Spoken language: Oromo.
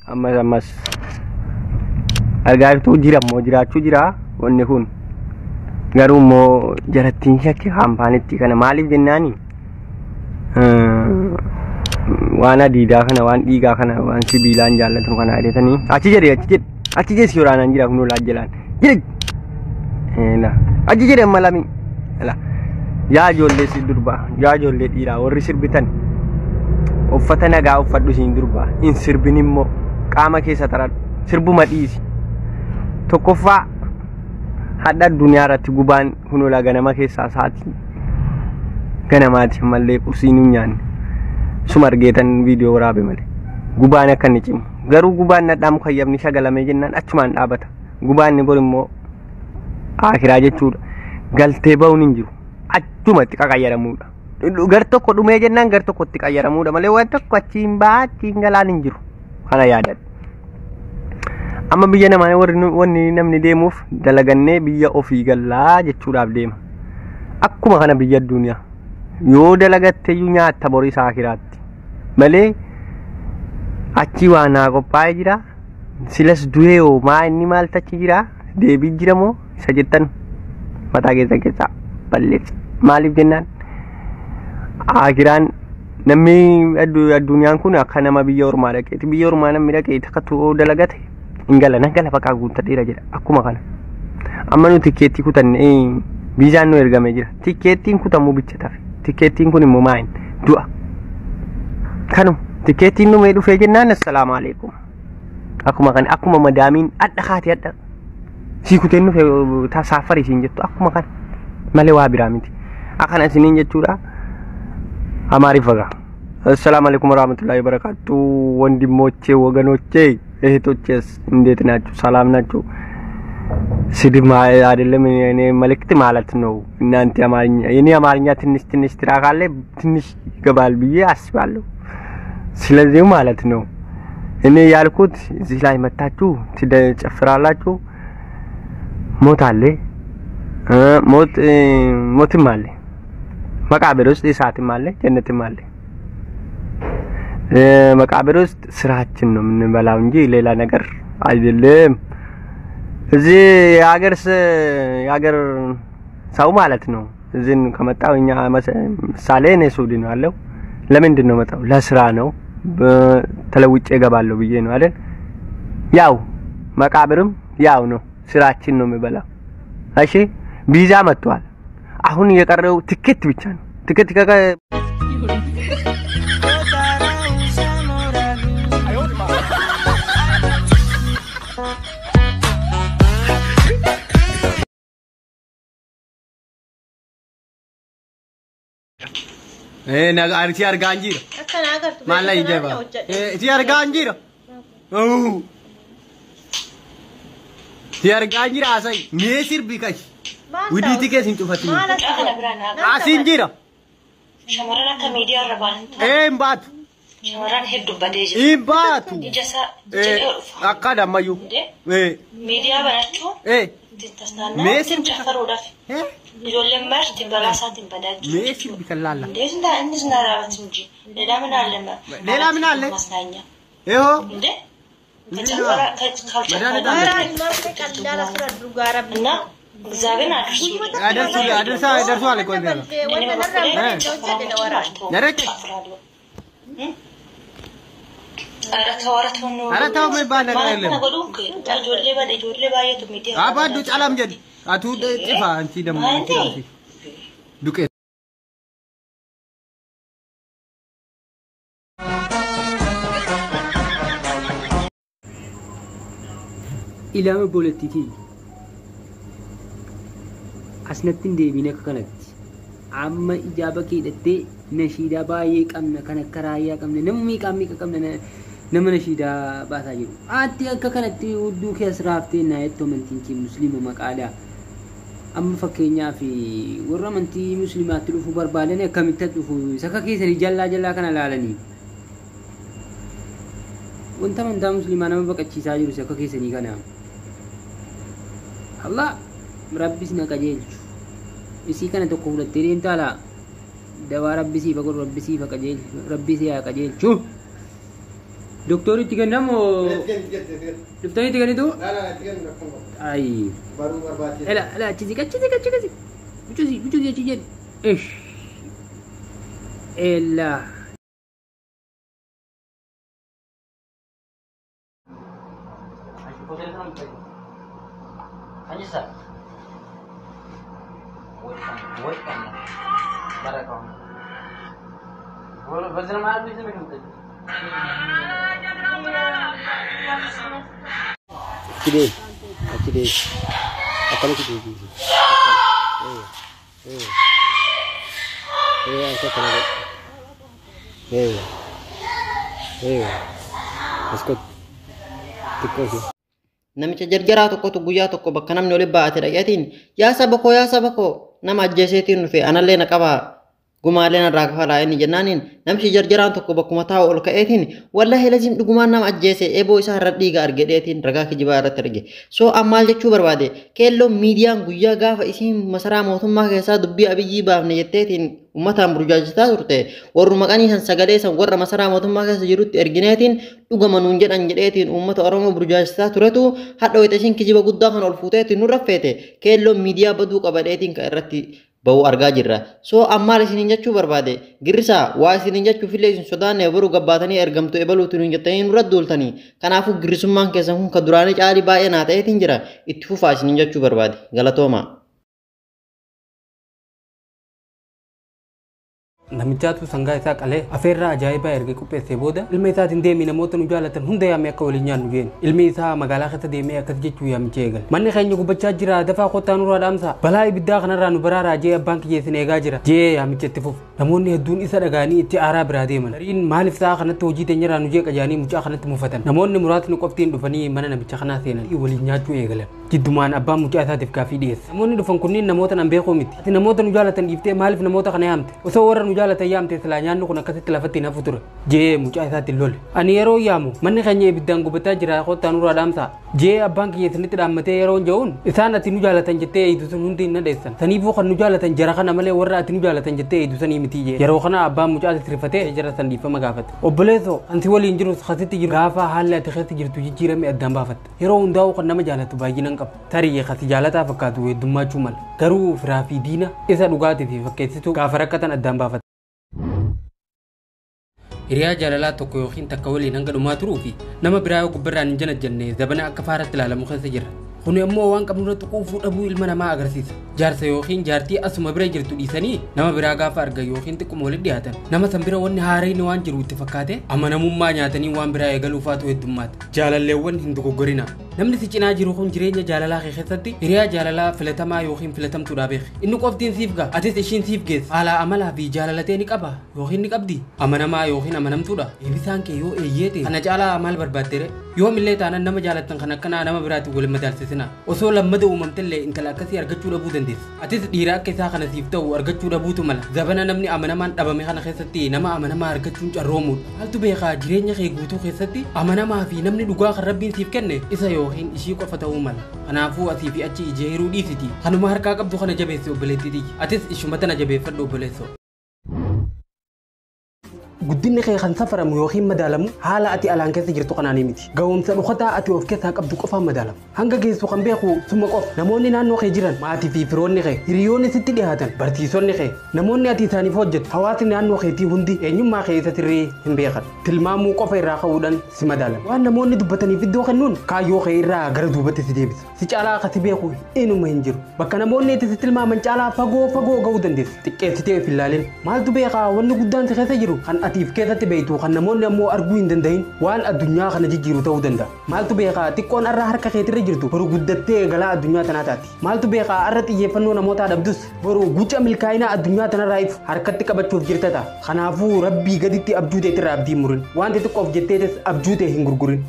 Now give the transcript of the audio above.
ammas argaartuu jira moo jiraachuu jira wanni kun garuu moo jarattiin shakke hampaanitti kana maaliif jennaani waan adiidaa kana waan dhiigaa kana waan sibiilaan jaallatu kana adeetanii achi jedhe si waraanaan jira kunoo laajjalaan jedhe achi jedhe malami yaa ijoollee si durbaa yaa ijoollee dhiiraa warri sirbitan uffata nagaa uffadhu siin durbaa in sirbin immoo qaama keessa taradhu sirbuma dhiisi tokkoffaa hadda addunyaa irratti gubaan kunoo ganama keessaa saatii ganamaati mallee qursiin nyaanne suma argeetan viidiyoo waraabe malee gubaan akka inni cimu garuu gubaan nadhaamu kayyabni shagalamee jennaan achumaan dhaabata gubaan ni bor immoo akiraa jechuudha galtee ba'uun hin jiru achumatti qaqayyaramuudha gar tokko dhumee jennaan gar tokkotti qayyaramuudha malee waan tokko achiin baatiin galaan hin jiru kana yaadadha amma biyya namaa wanni namni deemuuf dalagannee biyya ofii gallaa jechuudhaaf deema akkuma kana biyya addunyaa yoo dalagattee nyaatta borii saakiraatti malee achi waan haa qophaa'ee jira silas du'ee maa inni maal tachi jira deebii jira moo isa jettan mataa keessaa balleessa maaliif jennaan akiraan namni addunyaan kun akka nama biyya ormaa dhaqeeti biyya ormaa namni dhaqeeti akka tu'oo dalagate ingala bakka guuttadheera jedha akkuma kana amma nu tikeettii kutanne biizaan nu ergamee jira tikeettiin kutamuu bicha tafe tikeettiin kun immoo maayin du'a kanu tikeettiin nu mee dhufee jennaan assalaamu alaykum akkuma kana akkuma madaamiin adda kaatee adda si kuteen nu tasaafari siin jettu akkuma kana malee waa biraa miti akkana isiniin jechuudha amaarifaga assalamu alaykum warahmatullahi wabarakatuh ወንድሞቼ ወገኖቼ እህቶቼስ እንዴት ናችሁ ሰላም ናችሁ ስድብ አይደለም እኔ መልእክት ማለት ነው እናንተ አማርኛ የኔ አማርኛ ትንሽ ትራካለ ትንሽ ይገባል ብዬ አስባለሁ ስለዚህ ማለት ነው እኔ ያልኩት እዚህ ላይ መታችሁ ትጨፍራላችሁ ሞት አለ ሞትም አለ መቃብር ውስጥ እሳትም አለ ጀነትም አለ መቃብር ውስጥ ስራችን ነው የምንበላው እንጂ ሌላ ነገር አይደለም እዚህ የሀገር ሰው ማለት ነው እዚህን ከመጣው እኛ ምሳሌ ነው ሱዳን አለው ለምንድን ነው መጣው ለስራ ነው ተለውጬ እገባለሁ ብዬ ነው አይደል ያው መቃብርም ያው ነው ስራችን ነው የምበላው እሺ ቪዛ መጥቷል አሁን የቀረው ትኬት ብቻ ነው ትኬት نعرف يا رجانجير ما لا يجيبها يا رجانجير يا رجانجير عساي ميسير بيكاش ودي تيجي سنتو فاتني عسينجير شمرنا كميديا ربان بات شمرنا هدو بديج بات جسا أكاد ما يو ميديا بناتو تستنى ميسير جفرو داف يقول ماش تبلاسات بداج ميسير بكلالا ليش انت انس نارات نجي ሌላ ምን አለ ማስናኛ ይሄው እንዴ ከጨፈራ ካልቻለ እና እግዚአብሔር አደርሷል ቆይ ገና ነረክ አረታው የሚባል ነገር የለም አባዱ ጫላም ጀድ አቱ ጥፋ አንቺ ደሞ ዱቄ ኢላማ ፖለቲኪ asnattin deebine kanatti amma ijaaba keedhatte nashiida baay'ee qabna kana karaayyaa qabna namni qaamni qabna nama nashiida baasaa jiru atti akka kanatti hudduu keessa raaftee na yetto mantinki muslima maqaala amma fakkeenyaa fi warra amantii muslimaatti dhufu barbaadan akkamitti dhufu saka keessanii jallaa kana laalanii wanta amantaa muslimaa nama baqachiisaa jiru saka keessanii kana Allah rabbis na qajeelchu isi kana tokko fudhattee deemtaala dawaa rabbisii faqul rabbisii faqajeelchu rabbisii haa qajeelchu Dokter tiga namo. Dokter tiga itu? Ay. Baru baca. Ela, cici. Bucu dia cici. Ela. Anjisa. Welcome. Barakallah. Wazir maaf bisa minum tadi. Kide. Apa lagi kide? Angkat lagi. Askot. Tikko. Namicha jarjaraa tokkotu guyyaa tokko bakka namni oli baate dhaqeetiin yaa saba koo nama ajjeeseetiin dhufe anallee na qabaa gumaalee narraa kafalaa inni jennaaniin namichi jarjaraan tokko bakkuma taa'u ol ka'eetiin wallahi lazim dhugumaan nama ajjeese eeboo isaa irra dhiiga argedheetiin ragaa kijibaa irratti arge soo ammaal jechuu barbaade keelloon miidiyaan guyyaa gaafa isiin masaraa mootummaa keessaa dubbii abiyyii baafne jetteetiin ummataan burjaajisaa turte warru maqanii san sagalee san warra masaraa mootummaa keessa jirutti ergineetiin dhugama nuun jedhan jedheetiin ummata oromoo burjaajisaa turetu hadha wayita isiin kijiba guddaa kan ol fuuteetiin nurra feete keelloon miidiyaa baduu qabadheetiin ka irratti bau argaa jirra soo ammaal isiniin jechuu barbaade girrisaa waa isiniin jechuuf illee isin sodaanne baruu gabbaatanii ergamtu ebaluutu nuun jettanii nurra duultanii kanaafuu girrisummaan keessan kun ka duraanii caalii baay'ee naa ta'eetiin jira itti fufaa isiniin jechuu barbaade galatoomaa. Namichaatu sangaa isaa qalee afeerraa ajaa'ibaa erga qopheessee booda ilma isaatiin deemee namoota nu jaalatan hunda yaamee akka waliin nyaannu jeen ilmi isaa magaalaa keessa deemee akkas jechuu yaamichee eegale manni keenya gubachaa jira dafaa kottaa nurraa dhaamsa balaa ibiddaa kanarraa nu baraaraa jee abbaan kiyyeessin eegaa jira jee yaamicha itti fufu namoonni hedduun isa dhagaanii itti aaraa biraa deeman gariin maaliif sa'a kanatti hojii teenyarraa nu jee qajaanii mucaa kanatti mufatan namoonni muraasni qoftiin dhufanii mana namicha kanaa seenan waliin nyaachuu eegalan jiddumaan abbaan mucaa isaatiif gaafii dhiyeesse namoonni dhufan kunniin namoota nan beekuu miti ati namoota nu jaalatan dhiiftee maaliif namoota kana yaamte osoo warra nu jaalatan yaamte silaa nyaannu kun akkasitti lafatti nafu ture jee mucaa isaatti lole ani yeroo yaamu manni keenya ibiddaan gubataa jira kottaa nurraa dhaamsa jee abbaan kiyya isinitti dhaammatee yeroo ja'uun isaan ati nu jaalatan jettee eeydu sun hundi hin nadheessan saniifuu kan nu jaalatan jara kana malee warra ati nu jaalatan jettee eeydu sanii miti jee yeroo kana abbaan mucaa sirrifatee jara san dhiifama gaafate obboleessoo ansi waliin jiru kasitti jiru gaafa haalli ati keessa jirtu jijjiirame addaan baafatte yeroo hundaa'u kan nama jaalatu baay'inaan qaba tarii kasi jaalataa fakkaatu heddummachuu mala garuu firaa fi diina isa dhugaatii fi fakkeessitu gaafa rakkatan addaan baafate. Hiriyaa jaalalaa tokko yookiin takka waliin hanga dhumaa turuu fi nama biraa yoo gubbarraan hin janajjanne zabana akka faaratti ilaalamu keessa jira. Kun immoo waan qabnurratti quufuu dhabuu ilma namaa agarsiisa. Jaarsa yookiin jaartii asuma bira jirtu dhiisanii nama biraa gaafa argan yookiin xiqquma walitti dhiyaatan nama san bira wanni haarayni waan jiru itti fakkaate amanamummaa nyaatanii waan biraa eegaluufaatu heddummaata. Jaalalleewwan hin dogoggorina. Namni si cinaa jiru kun jireenya jaalalaa kee keessatti hiriyaa jaalalaa filatamaa yookiin filatamtuudha beeki. Inni qoftiin siif ga'a atis ishiin siif geessa. Haala amalaa fi jaalalatee ni qaba yookiin ni qabdi. Amanamaa yookiin amanamtuudha. Deebisaan kee yoo eeyyeete kana caalaa maal barbaaddeere yoomillee taanaan nama jaalattan kan akkanaa nama biraatiin waliin madaalsisina. Osoo lammada uumamtellee intala akkasii argachuu dhabuu dandeessa. Atis dhiira akka isaa kana siif ta'u argachuu dhabuutu mala. Zabana namni amanamaan dhabame kana keessatti nama amanamaa argachuun carroomuudha. Haaltu beekaa jireenya kee guutuu keessatti amanamaa fi namni dhugaa kan rabbiin siif kenne isa yookiin ishii qofa ta'uu mala. Kanaafuu asii fi achi ijee hiruu dhiisiti. Kanuma harkaa qabdu kana jabeessi obboleettii. Atis ishuma tana jabeeffadhu obboleessoo. Guddinni kee kan safaramu yookiin madaalamu haala ati alaan keessa jirtu kanaanii miti. Ga'umsa dhukataa ati of keessaa qabdu qofaan madaalamu. Hanga geessu kan beeku suma qofa. Namoonni naannoo kee jiran maatii fi firoonni kee hiriyoonni sitti dhiyaatan barsiisonni kee namoonni ati isaaniif hojjetu hawaasni naannoo keetii hundi eenyummaa kee isa sirrii hin beekan. Tilmaamuu qofa irraa ka'uudhaan si madaalamu. Waan namoonni dubbataniif iddoo kennuun kaayyoo kee irraa gara duubatti si deebisa. Si caalaa akkasi beeku eenyuma hin jiru. Bakka namoonni itti si tilmaaman caalaa fagoo ga'uu dandeessi. Xiqqeessitee of ilaalin. Maaltu beekaa wanni guddaan si keessa jiru kan atiif keessatti beektu kan namoonni ammoo arguu hin danda'in waan addunyaa kana jijjiiru ta'uu danda'a. Maaltu beekaa xiqqoon irraa harka keetirra jirtu boru guddattee galaa addunyaa tanaa taati. Maaltu beekaa irra xiyyeeffannoo namootaa dhabdus boru guca milkaa'inaa addunyaa tanarraa if harkatti qabachuuf jirta ta'a. Kanaafuu rabbii gaditti abjuu teetirraa abdii murin. Wanti xiqqoof jetteetis abjuu tee hin gurgurin.